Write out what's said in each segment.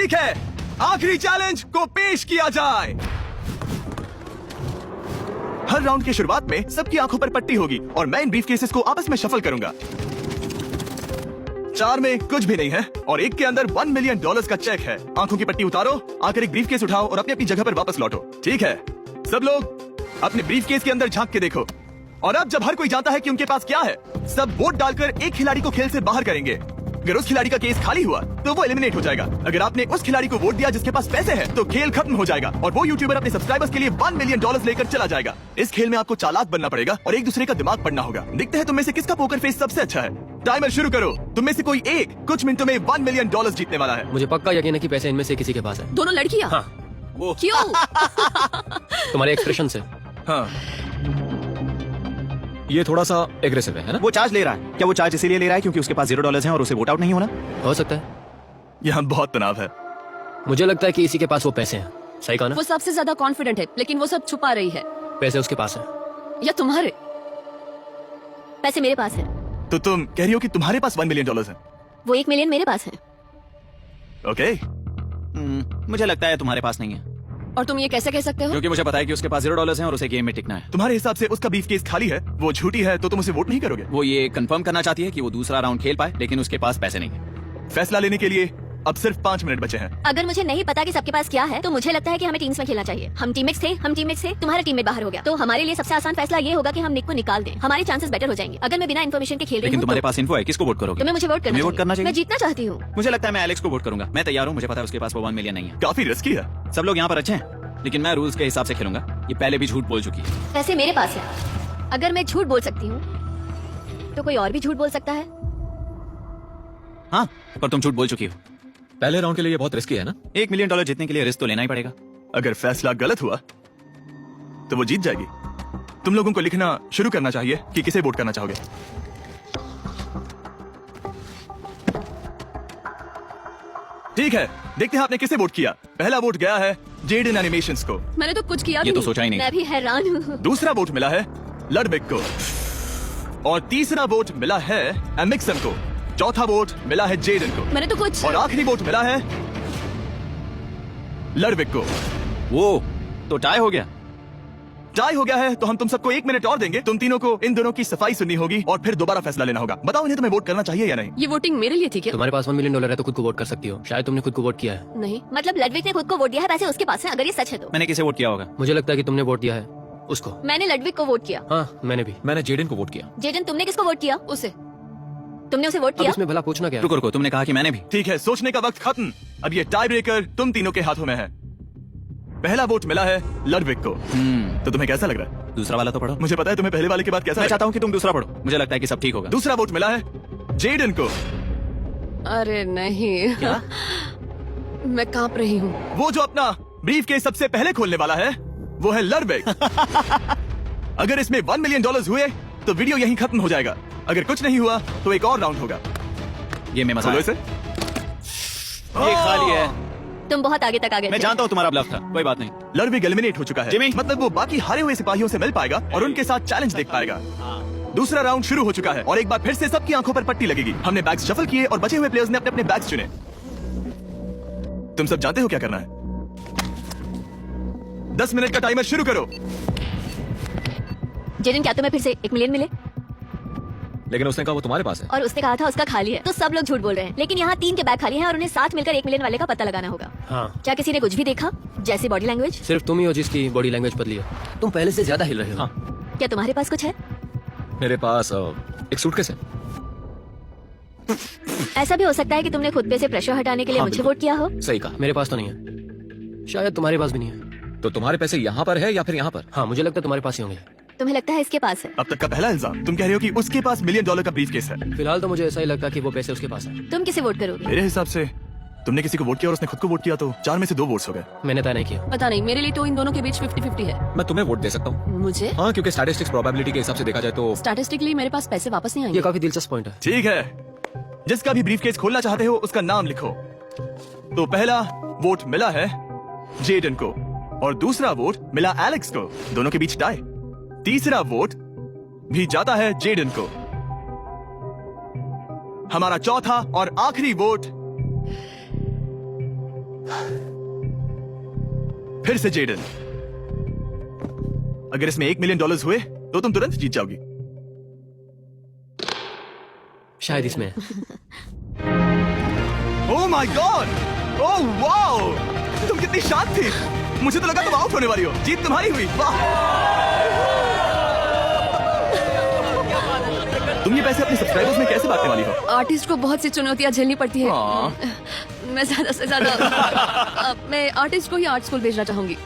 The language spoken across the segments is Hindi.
ठीक है, आखिरी चैलेंज को पेश किया जाए। हर राउंड की शुरुआत में सबकी आंखों पर पट्टी होगी और मैं इन ब्रीफकेसेस को आपस में शफल करूंगा। 4 में कुछ भी नहीं है और एक के अंदर $1 मिलियन का चेक है। आंखों की पट्टी उतारो, आकर एक ब्रीफकेस उठाओ और अपनी अपनी जगह पर वापस लौटो। ठीक है, सब लोग अपने ब्रीफकेस के अंदर झांक के देखो। और अब जब हर कोई जानता है कि उनके पास क्या है, सब वोट डालकर एक खिलाड़ी को खेल से बाहर करेंगे। अगर उस खिलाड़ी का केस खाली हुआ तो वो एलिमिनेट हो जाएगा। अगर आपने उस खिलाड़ी को वोट दिया जिसके पास पैसे हैं, तो खेल खत्म हो जाएगा और वो यूट्यूबर अपने सब्सक्राइबर्स के लिए $1 मिलियन लेकर चला जाएगा। इस खेल में आपको चालाक बनना पड़ेगा और एक दूसरे का दिमाग पढ़ना होगा। देखते हैं तुम में से किसका पोकर फेस सबसे अच्छा है। टाइमर शुरू करो। तुम में से कोई एक कुछ मिनटों में $1 मिलियन जीतने वाला है। मुझे पक्का यकीन है कि पैसे इनमें से किसी के पास है। दोनों लड़कियां? हाँ। वो क्यों? तुम्हारे एक्सप्रेशन से। हाँ, ये थोड़ा सा एग्रेसिव है ना? वो चार्ज ले रहा है। क्या वो चार्ज इसीलिए ले रहा है क्योंकि उसके पास $0 है और उसे वोट आउट नहीं होना? हो सकता है। यहाँ बहुत तनाव है। मुझे लगता है कि इसी के पास वो पैसे हैं। सही कहा ना? वो सबसे ज्यादा कॉन्फिडेंट है, लेकिन वो सब छुपा रही है। पैसे उसके पास है। या तुम्हारे पैसे मेरे पास है। तो तुम कह रही हो कि तुम्हारे पास $1 मिलियन है? वो 1 मिलियन मेरे पास है। ओके, मुझे लगता है तुम्हारे पास नहीं है, और तुम ये कैसे कह सकते हो? क्योंकि मुझे पता है कि उसके पास $0 है और उसे गेम में टिकना है। तुम्हारे हिसाब से उसका ब्रीफकेस खाली है, वो झूठी है, तो तुम उसे वोट नहीं करोगे? वो ये कंफर्म करना चाहती है कि वो दूसरा राउंड खेल पाए, लेकिन उसके पास पैसे नहीं है। फैसला लेने के लिए अब सिर्फ 5 मिनट बचे हैं। अगर मुझे नहीं पता कि सबके पास क्या है, तो मुझे लगता है कि हमें टीम्स में खेलना चाहिए। हम टीममेट्स थे, तुम्हारा टीममेट बाहर हो गया, तो हमारे लिए सबसे आसान फैसला ये होगा कि हम निक को निकाल दें। हमारे चांसेस बेटर हो जाएंगे। अगर मैं बिना इन्फॉर्मेशन के खेल रही लेकिन हूँ तुम्हारे तो पास इन्फो है, किसको वोट करोगे? तुम्हें मुझे वोट तुम्हें वोट करना चाहिए। मैं चाहिए। जीतना चाहती हूँ। मुझे लगता है मैं एलेक्स को वोट करूंगा। मैं तैयार हूँ, मुझे पता है उसके पास वो $1 मिलियन नहीं है। काफी रिस्की है। सब लोग यहाँ पर अच्छे हैं, लेकिन मैं रूल्स के हिसाब से खेलूंगा। ये पहले भी झूठ बोल चुकी है। पैसे मेरे पास है। अगर मैं झूठ बोल सकती हूँ तो कोई और भी झूठ बोल सकता है। हाँ, पर तुम झूठ बोल चुकी हो। पहले राउंड के लिए ये बहुत रिस्की है ना? $1 मिलियन जीतने के लिए रिस्क तो लेना ही पड़ेगा। अगर फैसला गलत हुआ तो वो जीत जाएगी। तुम लोगों को लिखना शुरू करना चाहिए कि किसे वोट करना चाहोगे। ठीक है, देखते हैं आपने किसे वोट किया। पहला वोट गया है जेडन एनिमेशंस को। मैंने तो कुछ किया ये भी तो नहीं। सोचा ही नहीं। मैं भी हैरान हूँ। दूसरा वोट मिला है लडबिक को और तीसरा वोट मिला है एमिक्सन को। चौथा वोट मिला है जेडन को मैंने तो कुछ। और आखिरी वोट मिला है लडबिक को। वो तो टाई हो गया। टाई हो गया है तो हम तुम सबको 1 मिनट और देंगे। तुम तीनों को इन दोनों की सफाई सुननी होगी और फिर दोबारा फैसला लेना होगा। बताओ इन्हें तुम्हें वोट करना चाहिए या नहीं। ये वोटिंग मेरे लिए थी क्या? तुम्हारे पास $1 मिलियन है तो खुद को वोट कर सकती हो। शायद तुमने खुद को वोट किया है। नहीं। मतलब लडविक ने खुद को वोट दिया है, पैसे उसके पास है। अगर ये सच है तो मैंने किसे वोट किया होगा? मुझे लगता है कि तुमने वोट दिया है उसको। मैंने लडविक को वोट किया। हाँ, मैंने भी। मैंने जेडन को वोट किया। जेडन, तुमने किसको वोट किया? उसे। तुमने उसे वोट अब किया? इसमें भला पूछना क्या है? रुको रुको, तुमने कहा कि मैंने भी। ठीक है, सोचने का वक्त खत्म। अब ये टाई ब्रेकर तुम तीनों के हाथों में है। पहला वोट मिला है लडविक को। तो तुम्हें कैसा लग रहा है? दूसरा वाला तो पढ़ो। मुझे पता है तुम्हें पहले वाले के बाद कैसा मैं लगा। चाहता हूँ कि तुम दूसरा पढ़ो। मुझे लगता है कि सब ठीक होगा। दूसरा वोट मिला है जेडन को। अरे नहीं। क्या? मैं कांप रही हूँ। वो जो अपना ब्रीफ केस सबसे पहले खोलने वाला है वो है लडविक। अगर इसमें $1 मिलियन हुए तो वीडियो यहीं खत्म हो जाएगा। अगर कुछ नहीं हुआ तो एक और राउंड होगा। ये मैं मजा खोलो आया। इसे। ये खाली है। तुम बहुत आगे तक आ गए मैं थे। जानता हूँ तुम्हारा ब्लफ था, कोई बात नहीं। लडविक एलिमिनेट हो चुका है। जिमी। मतलब वो बाकी हारे हुए सिपाहियों से मिल पाएगा और उनके साथ चैलेंज देख पाएगा। दूसरा राउंड शुरू हो चुका है और एक बार फिर से सबकी आंखों पर पट्टी लगेगी। हमने बैग्स शफल किए और बचे हुए प्लेयर्स ने अपने अपने बैग्स चुने। तुम सब जानते हो क्या करना है। 10 मिनट का टाइमर शुरू करो। जेडन, क्या तुम्हें फिर से 1 मिलियन मिले? लेकिन उसने कहा वो तुम्हारे पास है। और उसने कहा था उसका खाली है। तो सब लोग झूठ बोल रहे हैं। लेकिन यहाँ 3 के बैग खाली हैं और उन्हें साथ मिलकर 1 मिलियन वाले का पता लगाना होगा। हाँ। क्या किसी ने कुछ भी देखा, जैसे बॉडी लैंग्वेज? सिर्फ तुम ही हो जिसकी बॉडी लैंग्वेज बदली है। तुम पहले से ज्यादा हिल रहे हो। हाँ। क्या तुम्हारे पास कुछ है? मेरे पास एक सूटकेस है। ऐसा भी हो सकता है कि तुमने खुद पे से प्रेशर हटाने के लिए हाँ, मुझे बिल्कुल। वोट किया हो। सही कहा। मेरे पास तो नहीं है। शायद तुम्हारे पास भी नहीं है। तो तुम्हारे पैसे यहाँ पर है या फिर यहाँ पर? हाँ, मुझे लगता है तुम्हारे पास ही होंगे। तुम्हें लगता है इसके पास है? अब तक का पहला इल्जाम। तुम कह रहे हो कि उसके पास $1 मिलियन का ब्रीफ केस है। फिलहाल तो मुझे ऐसा ही लगता है कि वो पैसे उसके पास है। तुम किसे वोट करोगे? मेरे हिसाब से तुमने किसी को वोट किया और उसने खुद को वोट किया तो 4 में से 2 वोट्स हो गए। मैंने तय नहीं किया। पता नहीं, मेरे लिए तो इन दोनों के बीच 50-50 है। मैं तुम्हें वोट दे सकता हूँ। मुझे? हाँ, क्योंकि स्टैटिस्टिक्स प्रोबेबिलिटी के हिसाब से देखा जाए तो स्टैटिस्टिकली मेरे पास पैसे वापस नहीं ये आएंगे। काफी दिलचस्प पॉइंट है। ठीक है, जिसका भी ब्रीफ केस खोलना चाहते हो उसका नाम लिखो। तो पहला वोट मिला है जेडन को और दूसरा वोट मिला एलेक्स को। दोनों के बीच टाई। तीसरा वोट भी जाता है जेडन को। हमारा चौथा और आखिरी वोट फिर से जेडन, अगर इसमें $1 मिलियन हुए तो तुम तुरंत जीत जाओगी। शायद इसमें है। Oh my God, oh wow, तुम कितनी शांत थी, मुझे तो लगा तुम आउट होने वाली हो। जीत तुम्हारी हुई, वाह। तुम ये पैसे अपने सब्सक्राइबर्स में कैसे बांटने वाली हो? आर्टिस्ट को बहुत सी चुनौतियां झेलनी पड़ती है। हाँ। मैं ज्यादा से ज्यादा मैं आर्टिस्ट को ही आर्ट स्कूल भेजना चाहूंगी।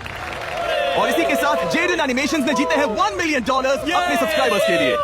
और इसी के साथ जेडन एनिमेशंस ने जीते हैं $1 मिलियन अपने सब्सक्राइबर्स के लिए।